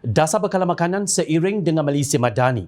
Dasar bekalan makanan seiring dengan Malaysia Madani.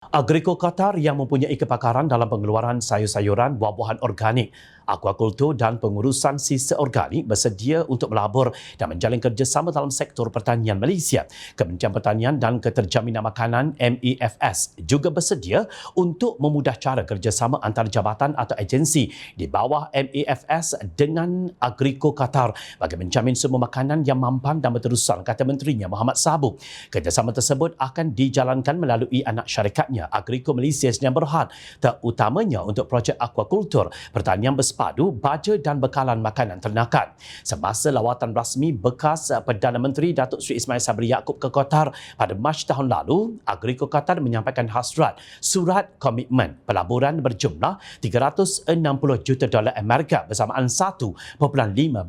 Agriko Qatar yang mempunyai kepakaran dalam pengeluaran sayur-sayuran, buah-buahan organik, akuakultur dan pengurusan sisa organik bersedia untuk melabur dan menjalin kerjasama dalam sektor pertanian Malaysia. Kementerian Pertanian dan Keterjaminan Makanan MEFS juga bersedia untuk memudah cara kerjasama antara jabatan atau agensi di bawah MEFS dengan Agriko Qatar bagi menjamin semua makanan yang mampan dan berterusan, kata Menterinya Muhammad Sabu. Kerjasama tersebut akan dijalankan melalui anak syarikatnya Agriko Malaysia Sdn Bhd, terutamanya untuk projek akuakultur, pertanian berpadu, baja dan bekalan makanan ternakan. Semasa lawatan rasmi bekas Perdana Menteri Datuk Seri Ismail Sabri Yaakob ke Qatar pada Mac tahun lalu, Agriko Qatar menyampaikan hasrat surat komitmen pelaburan berjumlah 360 juta dolar Amerika bersamaan 1.5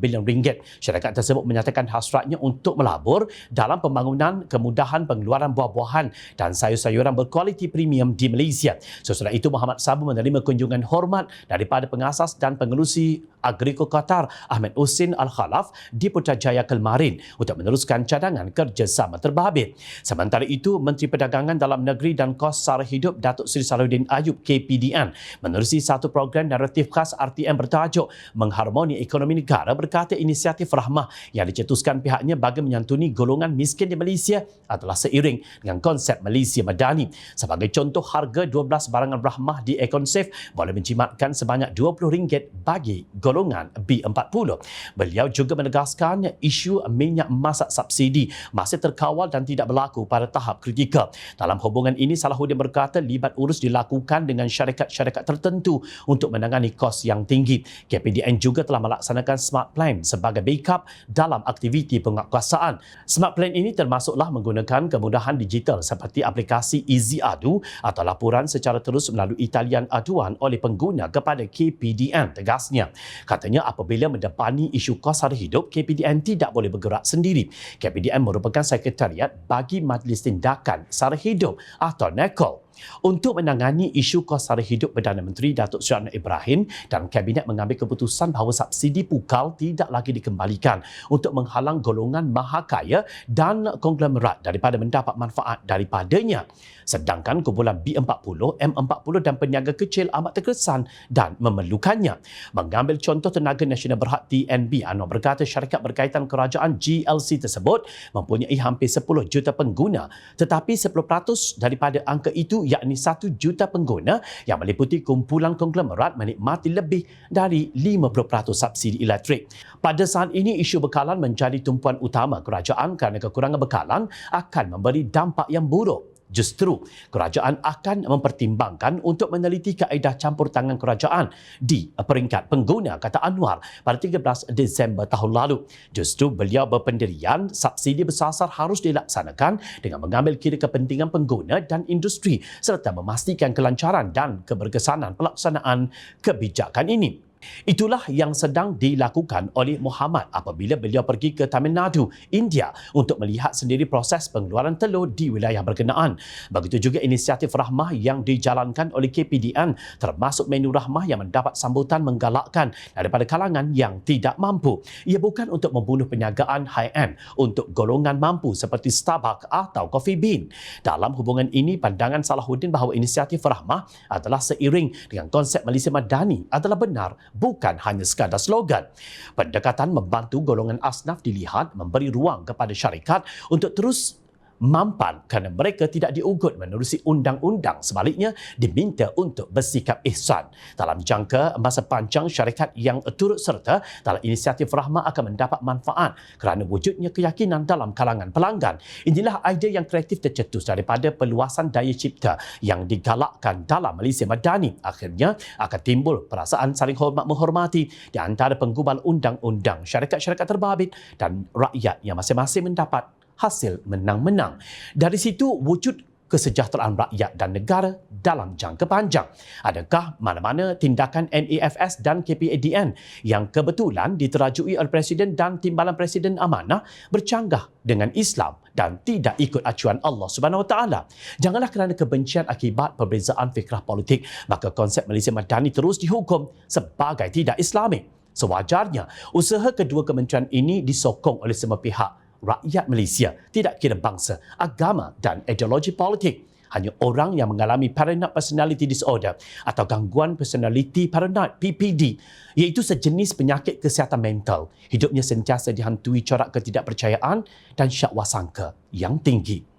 bilion ringgit. Syarikat tersebut menyatakan hasratnya untuk melabur dalam pembangunan kemudahan pengeluaran buah-buahan dan sayur-sayuran berkualiti premium di Malaysia. Sesudah itu, Muhammad Sabu menerima kunjungan hormat daripada pengasas dan pengerusi Agriko Qatar Ahmed Hussein Al-Khalaf di Putrajaya kemarin untuk meneruskan cadangan kerjasama terbabit. Sementara itu, Menteri Perdagangan Dalam Negeri dan Kos Sara Hidup Datuk Seri Salahuddin Ayub KPDN menerusi satu program naratif khas RTM bertajuk Mengharmoni Ekonomi Negara, berkata inisiatif rahmah yang dicetuskan pihaknya bagi menyantuni golongan miskin di Malaysia adalah seiring dengan konsep Malaysia Madani. Sebagai contoh, harga 12 barangan rahmah di Econsafe boleh menjimatkan sebanyak RM20 bagi golongan B40. Beliau juga menegaskan isu minyak masak subsidi masih terkawal dan tidak berlaku pada tahap kritikal. Dalam hubungan ini, Salahuddin berkata libat urus dilakukan dengan syarikat-syarikat tertentu untuk menangani kos yang tinggi. KPDN juga telah melaksanakan Smart Plan sebagai backup dalam aktiviti penguatkuasaan. Smart Plan ini termasuklah menggunakan kemudahan digital seperti aplikasi Easy Adu atau laporan secara terus melalui talian aduan oleh pengguna kepada KPDN, tegasnya. Katanya apabila mendepani isu kos sara hidup, KPDN tidak boleh bergerak sendiri. KPDN merupakan sekretariat bagi Majlis Tindakan Sara Hidup atau NECOL. Untuk menangani isu kos sara hidup, Perdana Menteri Datuk Seri Anwar Ibrahim dan Kabinet mengambil keputusan bahawa subsidi pukal tidak lagi dikembalikan untuk menghalang golongan maha kaya dan konglomerat daripada mendapat manfaat daripadanya. Sedangkan kumpulan B40, M40 dan peniaga kecil amat terkesan dan memerlukannya. Mengambil contoh Tenaga Nasional Berhad TNB, Anwar berkata syarikat berkaitan kerajaan GLC tersebut mempunyai hampir 10 juta pengguna, tetapi 10% daripada angka itu, yakni 1 juta pengguna yang meliputi kumpulan konglomerat, menikmati lebih dari 50% subsidi elektrik. Pada saat ini, isu bekalan menjadi tumpuan utama kerajaan kerana kekurangan bekalan akan memberi dampak yang buruk. Justru, kerajaan akan mempertimbangkan untuk meneliti kaedah campur tangan kerajaan di peringkat pengguna, kata Anwar pada 13 Disember tahun lalu. Justru beliau berpendirian subsidi bersasar harus dilaksanakan dengan mengambil kira kepentingan pengguna dan industri serta memastikan kelancaran dan keberkesanan pelaksanaan kebijakan ini. Itulah yang sedang dilakukan oleh Muhammad apabila beliau pergi ke Tamil Nadu, India untuk melihat sendiri proses pengeluaran telur di wilayah berkenaan. Begitu juga inisiatif rahmah yang dijalankan oleh KPDN, termasuk menu rahmah yang mendapat sambutan menggalakkan daripada kalangan yang tidak mampu. Ia bukan untuk membunuh perniagaan high-end untuk golongan mampu seperti Starbucks atau Coffee Bean. Dalam hubungan ini, pandangan Salahuddin bahawa inisiatif rahmah adalah seiring dengan konsep Malaysia Madani adalah benar, bukan hanya sekadar slogan. Pendekatan membantu golongan asnaf dilihat memberi ruang kepada syarikat untuk terus mampan kerana mereka tidak diugut menerusi undang-undang, sebaliknya diminta untuk bersikap ihsan. Dalam jangka masa panjang, syarikat yang turut serta dalam inisiatif rahmah akan mendapat manfaat kerana wujudnya keyakinan dalam kalangan pelanggan. Inilah idea yang kreatif tercetus daripada perluasan daya cipta yang digalakkan dalam Malaysia Madani. Akhirnya akan timbul perasaan saling hormat menghormati di antara penggubal undang-undang, syarikat-syarikat terbabit dan rakyat yang masing-masing mendapat hasil menang-menang. Dari situ wujud kesejahteraan rakyat dan negara dalam jangka panjang. Adakah mana-mana tindakan MEFS dan KPADN yang kebetulan diterajui oleh Presiden dan Timbalan Presiden Amanah bercanggah dengan Islam dan tidak ikut acuan Allah Subhanahu Wa Taala? Janganlah kerana kebencian akibat perbezaan fikrah politik, maka konsep Malaysia Madani terus dihukum sebagai tidak Islamik. Sewajarnya, usaha kedua kementerian ini disokong oleh semua pihak rakyat Malaysia, tidak kira bangsa, agama dan ideologi politik. Hanya orang yang mengalami paranoid personality disorder atau gangguan personality paranoid PPD, iaitu sejenis penyakit kesihatan mental, hidupnya sentiasa dihantui corak ketidakpercayaan dan syak wasangka yang tinggi.